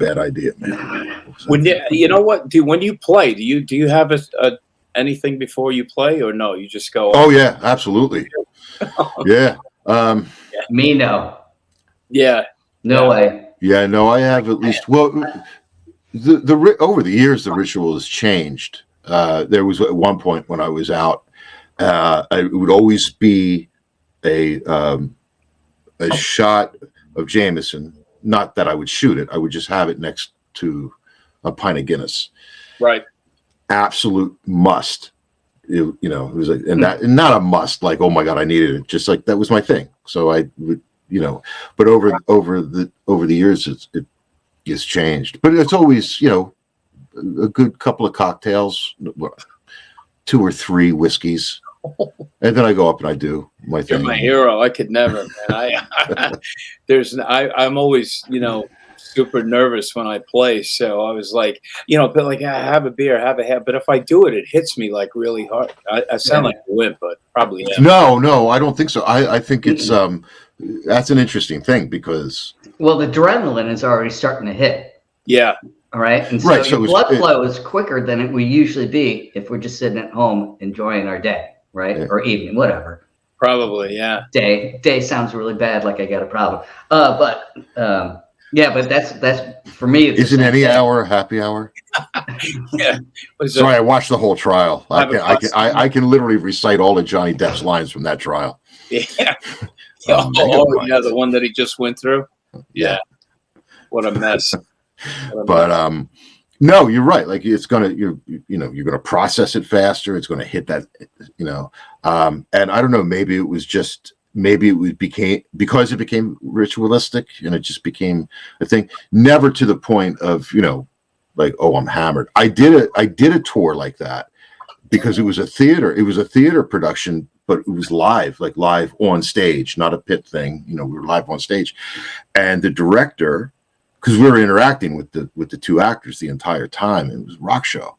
bad idea, man. When you know what? When you play, do you have anything before you play, or no? You just go. Oh yeah, absolutely. Yeah. Me, no. Yeah. No way. Yeah, no, I have at least. Well, the over the years, the ritual has changed. There was at one point when I was out, it would always be a shot of Jameson. Not that I would shoot it; I would just have it next to a pint of Guinness. Right. Absolute must. It was like, and not a must. Like, oh my god, I needed it. Just like that was my thing. So I would, but over the years, it's changed. But it's always, a good couple of cocktails, 2 or 3 whiskeys. And then I go up and I do my thing. You're my hero. I could never, man. I'm always, super nervous when I play. So I was like, but like, have a beer, have a half. But if I do it, it hits me like really hard. I sound like a wimp, but probably am. No, I don't think so. I think it's that's an interesting thing because the adrenaline is already starting to hit. Yeah. All right. And so your blood flow is quicker than it would usually be if we're just sitting at home enjoying our day, right? Yeah. Or evening, whatever. Probably, yeah. Day sounds really bad, like I got a problem. But that's for me. Isn't any hour a happy hour? Yeah. Sorry, I watched the whole trial. I can literally recite all of Johnny Depp's lines from that trial. Yeah. The one that he just went through. Yeah. What a mess. But no, you're right. Like you're gonna process it faster. It's gonna hit that, and I don't know. Maybe it became ritualistic and it just became a thing. Never to the point of like, oh, I'm hammered. I did a tour like that because it was a theater. It was a theater production, but it was live on stage, not a pit thing. We were live on stage, and the director. Because we were interacting with the 2 actors the entire time. It was a rock show.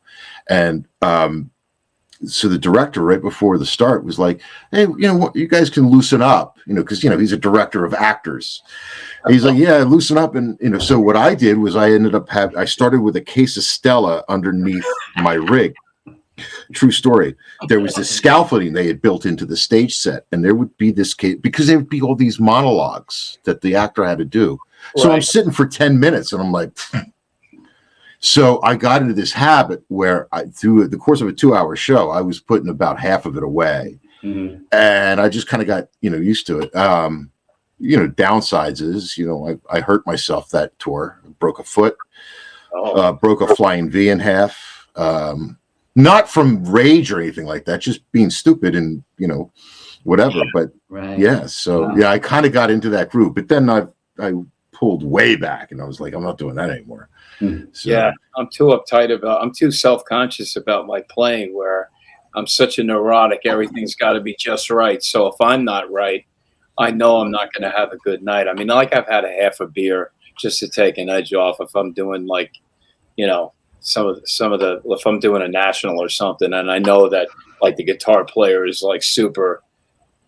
And so the director, right before the start, was like, hey, you guys can loosen up, because, he's a director of actors. And he's like, yeah, loosen up. And, so what I did was I started with a case of Stella underneath my rig. True story. There was this scaffolding they had built into the stage set. And there would be this case, because there would be all these monologues that the actor had to do. So right. I'm sitting for 10 minutes and I'm like, so I got into this habit where through the course of a 2-hour show, I was putting about half of it away. Mm-hmm. And I just kind of got, used to it. Downsides is, I hurt myself that tour, broke a foot, broke a flying V in half. Not from rage or anything like that, just being stupid and, whatever. Yeah. But yeah, so I kind of got into that groove, but then I pulled way back and I was like, I'm not doing that anymore. So, yeah, I'm too I'm too self-conscious about my playing where I'm such a neurotic. Everything's got to be just right. So if I'm not right, I know I'm not going to have a good night. I mean, like I've had a half a beer just to take an edge off if I'm doing like, some of the if I'm doing a national or something, and I know that like the guitar player is like super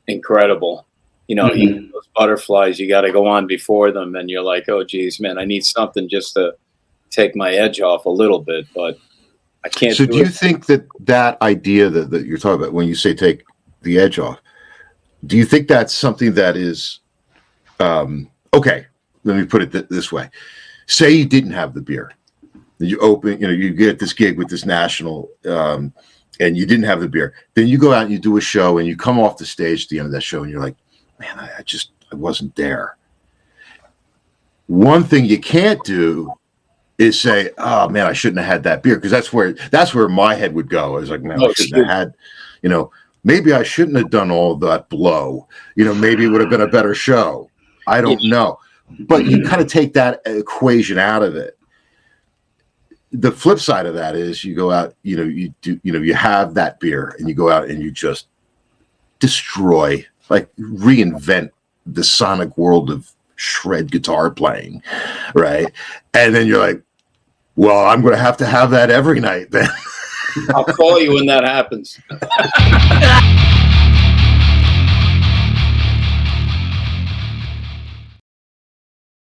incredible. Even those butterflies, you got to go on before them, and you're like, oh, geez, man, I need something just to take my edge off a little bit, but I can't. So do you think that idea that you're talking about when you say take the edge off, do you think that's something that is, okay, let me put it this way. Say you didn't have the beer. You open, you get this gig with this national, and you didn't have the beer. Then you go out and you do a show, and you come off the stage at the end of that show, and you're like, man, I wasn't there. One thing you can't do is say, oh man, I shouldn't have had that beer, because that's where my head would go. I was like, man, I shouldn't have had, maybe I shouldn't have done all that blow. Maybe it would have been a better show. I don't know. But you kind of take that equation out of it. The flip side of that is you go out, you have that beer and you go out and you just destroy, like reinvent the sonic world of shred guitar playing, right? And then you're like, well, I'm going to have that every night then. I'll call you when that happens.